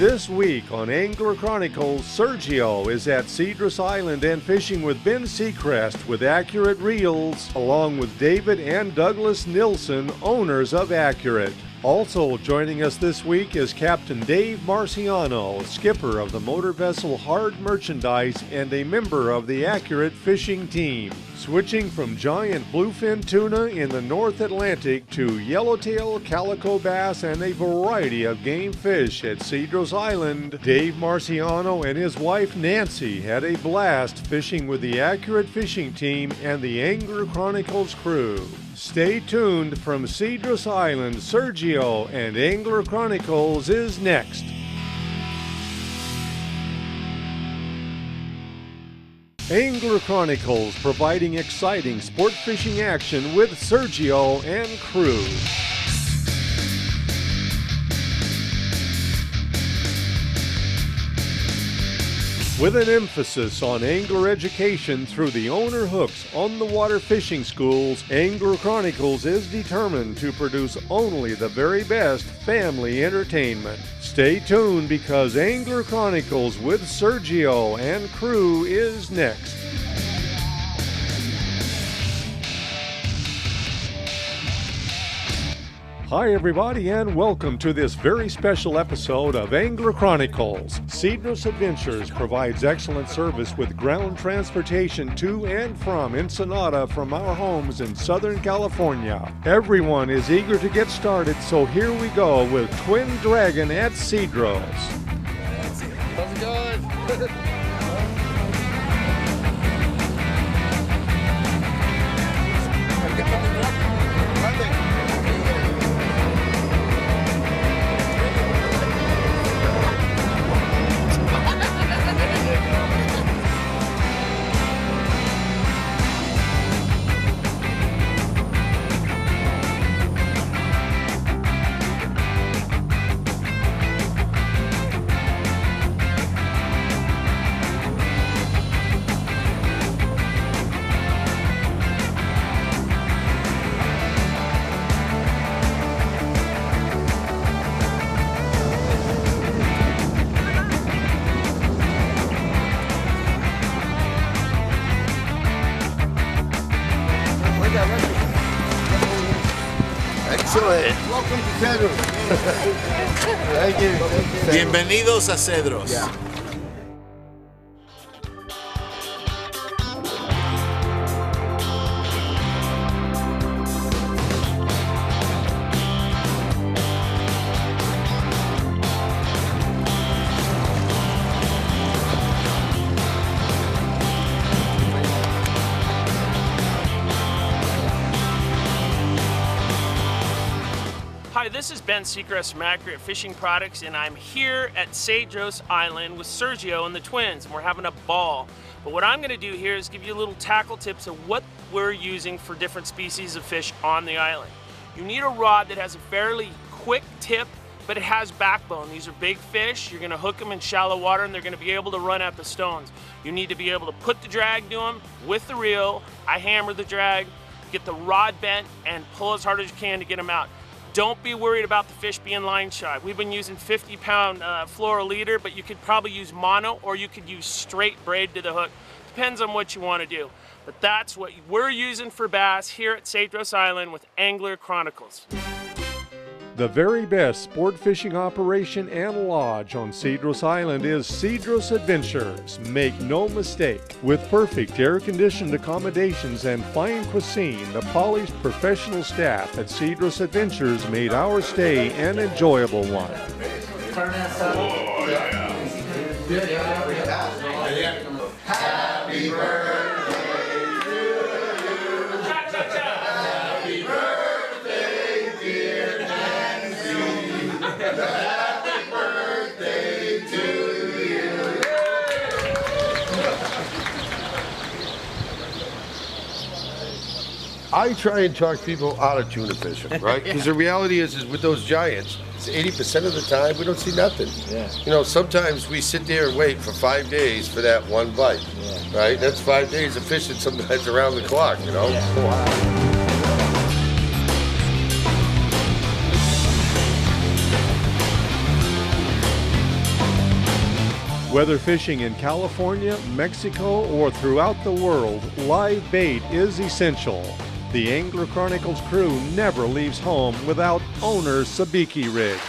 This week on Angler Chronicles, Sergio is at Cedros Island and fishing with Ben Seacrest with Accurate Reels, along with David and Douglas Nilsson, owners of Accurate. Also joining us this week is Captain Dave Marciano, skipper of the motor vessel Hard Merchandise and a member of the Accurate fishing team. Switching from giant bluefin tuna in the North Atlantic to yellowtail, calico bass, and a variety of game fish at Cedros Island, Dave Marciano and his wife Nancy had a blast fishing with the Accurate fishing team and the Angler Chronicles crew. Stay tuned. From Cedros Island, Sergio and Angler Chronicles is next. Angler Chronicles, providing exciting sport fishing action with Sergio and crew. With an emphasis on angler education through the owner hooks on the water fishing schools, Angler Chronicles is determined to produce only the very best family entertainment. Stay tuned because Angler Chronicles with Sergio and crew is next. Hi everybody and welcome to this very special episode of Angler Chronicles. Cedros Adventures provides excellent service with ground transportation to and from Ensenada from our homes in Southern California. Everyone is eager to get started, so here we go with Twin Draggin at Cedros. How's it going? Excellent. Welcome to Cedros. Thank you. Bienvenidos a Cedros. Yeah. Hi, this is Ben Seacrest from Accurate Fishing Products, and I'm here at Cedros Island with Sergio and the twins, and we're having a ball. But what I'm going to do here is give you little tackle tips of what we're using for different species of fish on the island. You need a rod that has a fairly quick tip, but it has backbone. These are big fish. You're going to hook them in shallow water, and they're going to be able to run at the stones. You need to be able to put the drag to them with the reel. I hammer the drag, get the rod bent, and pull as hard as you can to get them out. Don't be worried about the fish being line shy. We've been using 50-pound fluoroleader, but you could probably use mono or you could use straight braid to the hook. Depends on what you want to do. But that's what we're using for bass here at Cedros Island with Angler Chronicles. The very best sport fishing operation and lodge on Cedros Island is Cedros Adventures. Make no mistake. With perfect air-conditioned accommodations and fine cuisine, the polished professional staff at Cedros Adventures made our stay an enjoyable one. Happy birthday. Happy birthday to you. I try and talk people out of tuna fishing, right? Because the reality is with those giants, 80% of the time we don't see nothing. Yeah. You know, sometimes we sit there and wait for 5 days for that one bite, right? That's 5 days of fishing sometimes around the clock, you know? Yeah. Wow. Whether fishing in California, Mexico, or throughout the world, live bait is essential. The Angler Chronicles crew never leaves home without owner sabiki rigs.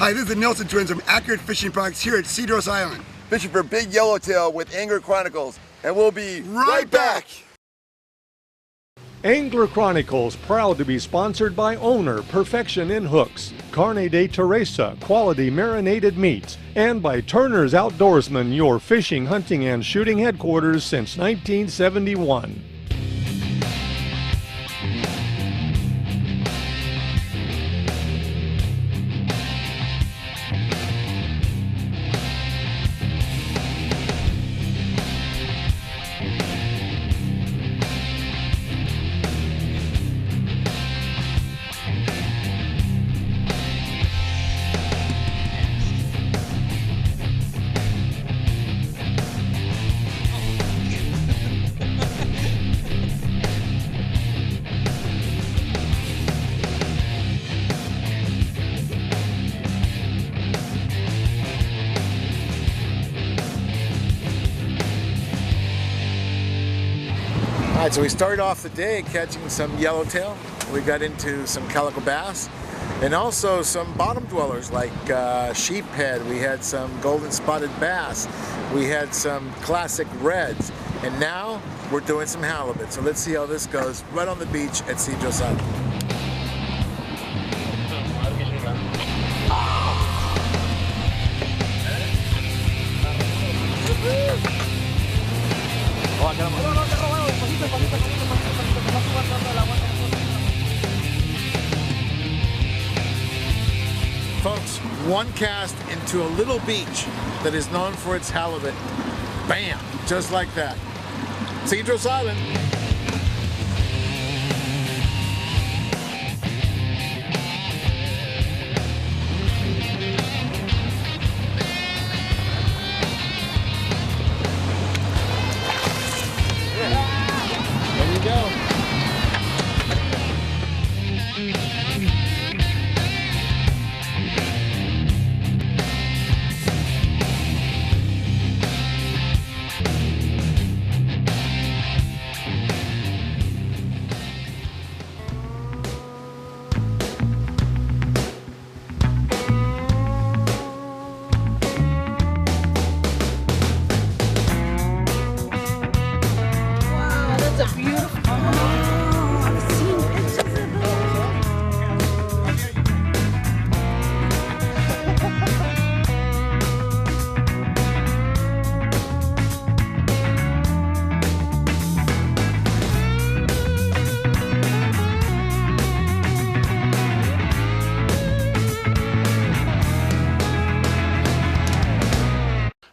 Hi, this is the Nelson twins from Accurate Fishing Products here at Cedros Island. Fishing for big yellowtail with Angler Chronicles, and we'll be right back. Angler Chronicles, proud to be sponsored by Owner Perfection in Hooks, Carne de Teresa Quality Marinated Meats, and by Turner's Outdoorsman, your fishing, hunting, and shooting headquarters since 1971. All right, so we started off the day catching some yellowtail. We got into some calico bass and also some bottom dwellers like sheephead. We had some golden spotted bass. We had some classic reds. And now we're doing some halibut. So let's see how this goes right on the beach at Cedros Island. Folks, one cast into a little beach that is known for its halibut. Bam! Just like that. Cedros Island. There you go.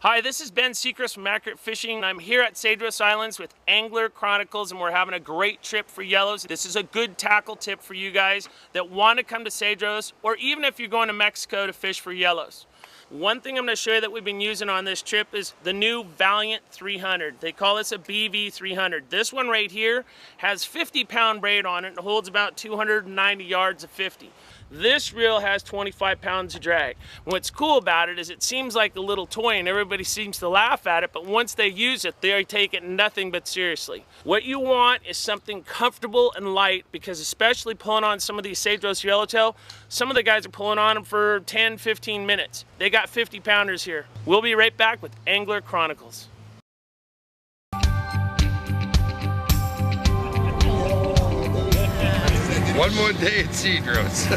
Hi, this is Ben Cedros from Accurate Fishing. I'm here at Cedros Islands with Angler Chronicles, and we're having a great trip for yellows. This is a good tackle tip for you guys that want to come to Cedros, or even if you're going to Mexico to fish for yellows. One thing I'm going to show you that we've been using on this trip is the new Valiant 300. They call this a BV 300. This one right here has 50-pound braid on it and holds about 290 yards of 50. This reel has 25 pounds of drag. What's cool about it is it seems like a little toy and everybody seems to laugh at it, but once they use it, they take it nothing but seriously. What you want is something comfortable and light, because especially pulling on some of these Cedros yellowtail, some of the guys are pulling on them for 10, 15 minutes. They got 50 pounders here. We'll be right back with Angler Chronicles. One more day at Cedros.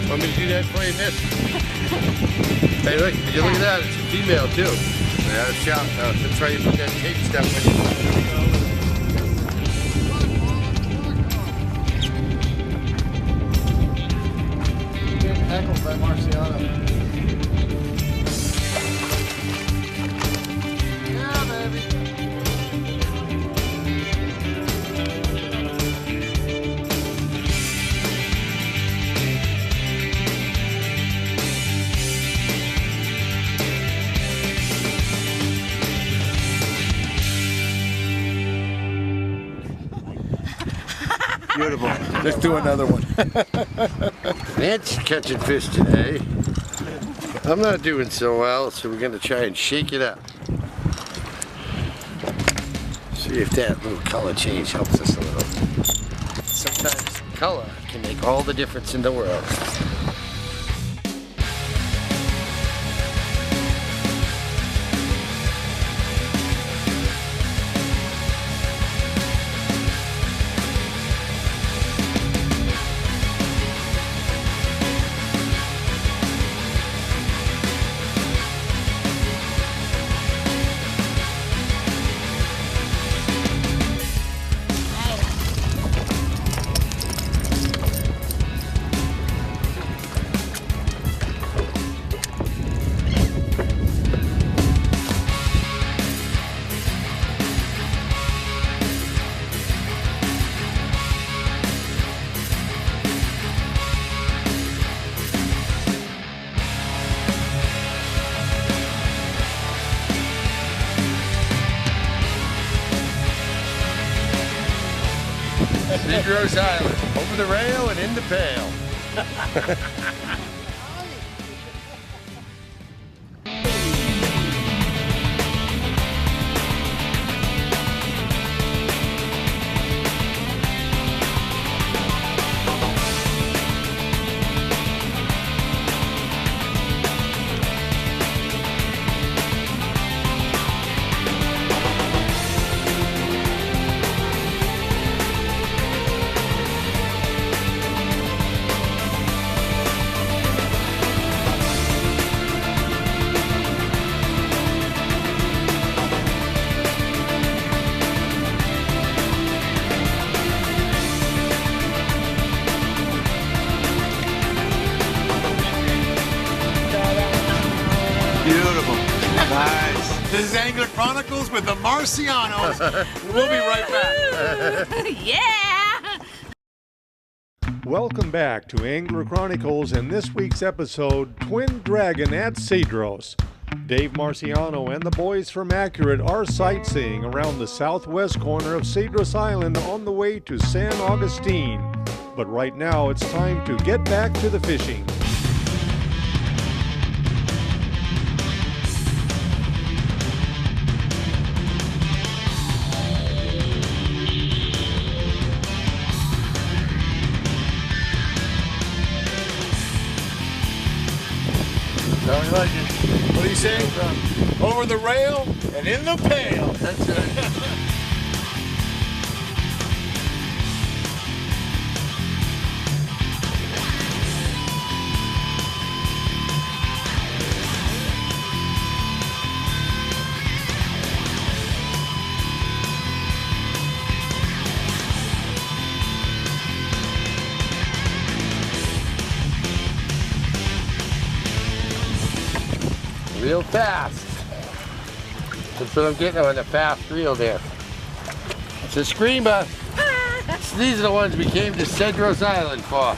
Want me to do that for you, miss? Hey, look, did you look at that? It's a female, too. Yeah, shout out. That's why you put that tape stuff in. Getting heckled by Marciano. Yeah, baby. Beautiful. Let's do another one. Nan's catching fish today. I'm not doing so well, so we're going to try and shake it up. See if that little color change helps us a little. Sometimes color can make all the difference in the world. Cedros Island, over the rail and in the pail. Beautiful. Nice. This is Angler Chronicles with the Marcianos. We'll be right back. Yeah! Welcome back to Angler Chronicles and this week's episode, Twin Draggin at Cedros. Dave Marciano and the boys from Accurate are sightseeing around the southwest corner of Cedros Island on the way to San Agustin. But right now it's time to get back to the fishing. How you like it? What do you say? Over the rail and in the pail. That's right. real fast. That's what I'm getting on the fast reel there. It's a screamer. These are the ones we came to Cedros Island for.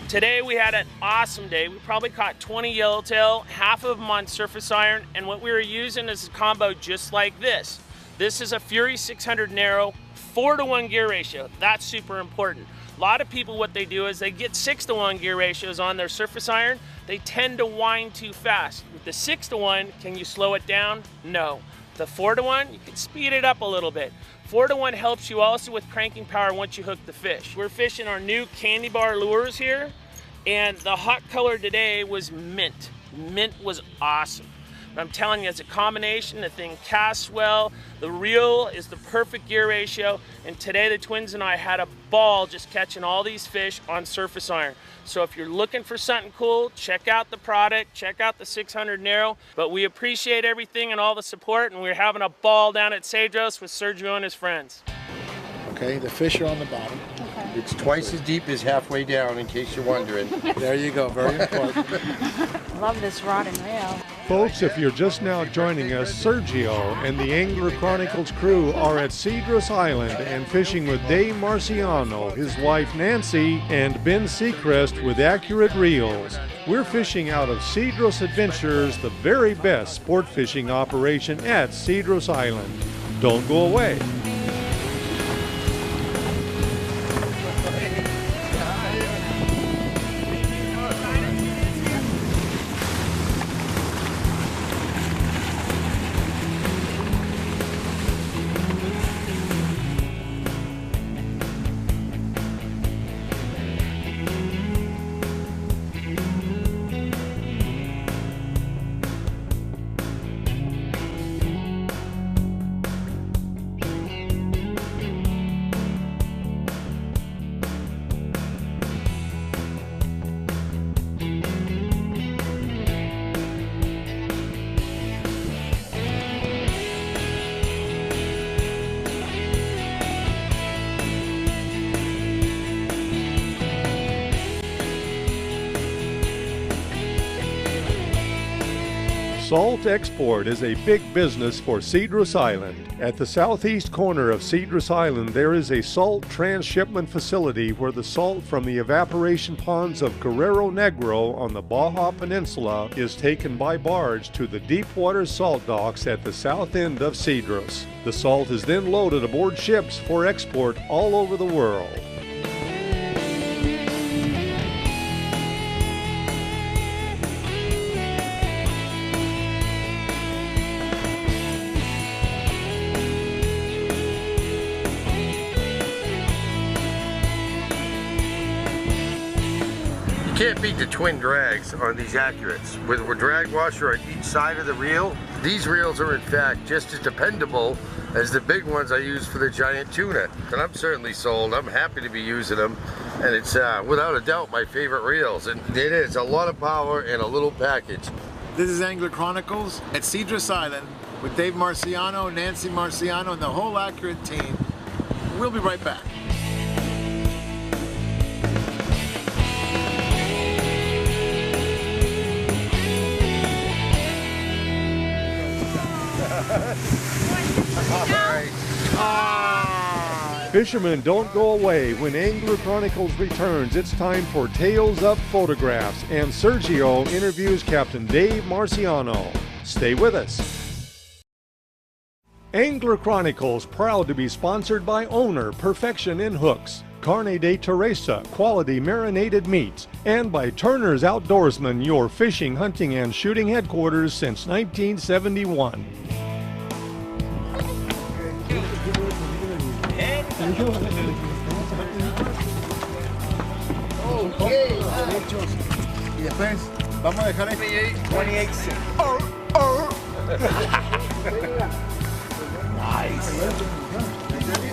Today we had an awesome day. We probably caught 20 yellowtail, half of them on surface iron, and what we were using is a combo just like this. This is a Fury 600 narrow, 4-to-1 gear ratio. That's super important. A lot of people, what they do is they get 6-to-1 gear ratios on their surface iron. They tend to wind too fast. With the 6-to-1, can you slow it down? No. The 4-to-1, you can speed it up a little bit. 4-to-1 helps you also with cranking power once you hook the fish. We're fishing our new candy bar lures here, and the hot color today was mint. Mint was awesome. But I'm telling you, it's a combination. The thing casts well. The reel is the perfect gear ratio. And today the twins and I had a ball just catching all these fish on surface iron. So if you're looking for something cool, check out the product, check out the 600 narrow. But we appreciate everything and all the support, and we're having a ball down at Cedros with Sergio and his friends. Okay, the fish are on the bottom. Okay. It's twice as deep as halfway down, in case you're wondering. There you go, very important. Love this rod and reel. Folks, if you're just now joining us, Sergio and the Angler Chronicles crew are at Cedros Island and fishing with Dave Marciano, his wife Nancy, and Ben Seacrest with Accurate Reels. We're fishing out of Cedros Adventures, the very best sport fishing operation at Cedros Island. Don't go away. Salt export is a big business for Cedros Island. At the southeast corner of Cedros Island, there is a salt transshipment facility where the salt from the evaporation ponds of Guerrero Negro on the Baja Peninsula is taken by barge to the deepwater salt docks at the south end of Cedros. The salt is then loaded aboard ships for export all over the world. You can't beat the twin drags on these Accurates. With a drag washer on each side of the reel, these reels are in fact just as dependable as the big ones I use for the giant tuna. And I'm certainly sold. I'm happy to be using them. And it's without a doubt my favorite reels. And it is a lot of power and a little package. This is Angler Chronicles at Cedros Island with Dave Marciano, Nancy Marciano, and the whole Accurate team. We'll be right back. Fishermen, don't go away. When Angler Chronicles returns, it's time for Tales of Photographs, and Sergio interviews Captain Dave Marciano. Stay with us. Angler Chronicles, proud to be sponsored by Owner Perfection in Hooks, Carne de Teresa, quality marinated meats, and by Turner's Outdoorsman, your fishing, hunting, and shooting headquarters since 1971. Okay. Y después vamos a dejar ahí 28 cents. Nice.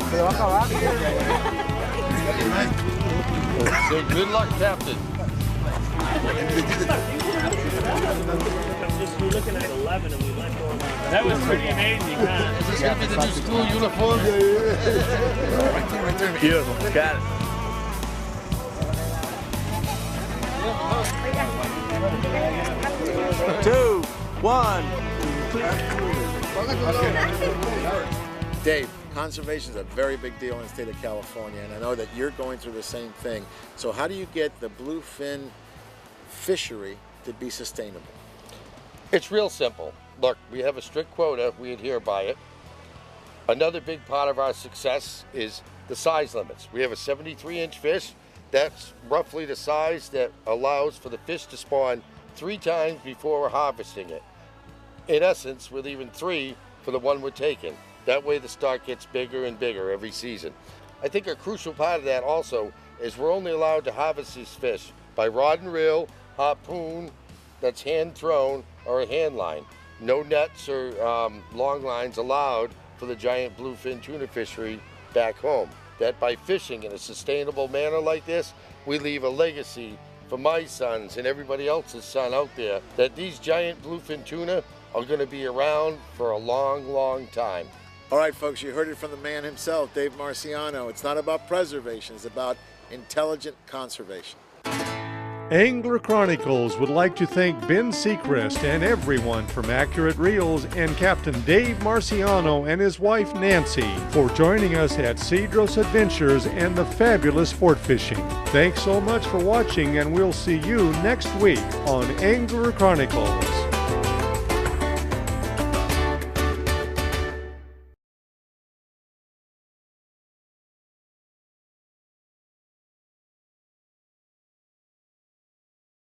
Se va a acabar. So good luck, Captain. We're looking at 11 and we let go of that. That was pretty amazing, huh? Is this going to be the new school uniform? Beautiful. Got it. Two. 1. Dave, conservation is a very big deal in the state of California, and I know that you're going through the same thing. So how do you get the bluefin fishery to be sustainable? It's real simple. Look, we have a strict quota, we adhere by it. Another big part of our success is the size limits. We have a 73-inch fish. That's roughly the size that allows for the fish to spawn 3 times before we're harvesting it. In essence, we're leaving 3 for the one we're taking. That way the stock gets bigger and bigger every season. I think a crucial part of that also is we're only allowed to harvest these fish by rod and reel, harpoon, that's hand thrown, or a hand line. No nets or long lines allowed for the giant bluefin tuna fishery back home. That by fishing in a sustainable manner like this, we leave a legacy for my sons and everybody else's son out there that these giant bluefin tuna are going to be around for a long, long time. All right, folks, you heard it from the man himself, Dave Marciano. It's not about preservation, it's about intelligent conservation. Angler Chronicles would like to thank Ben Seacrest and everyone from Accurate Reels and Captain Dave Marciano and his wife Nancy for joining us at Cedros Adventures and the fabulous sport fishing. Thanks so much for watching, and we'll see you next week on Angler Chronicles.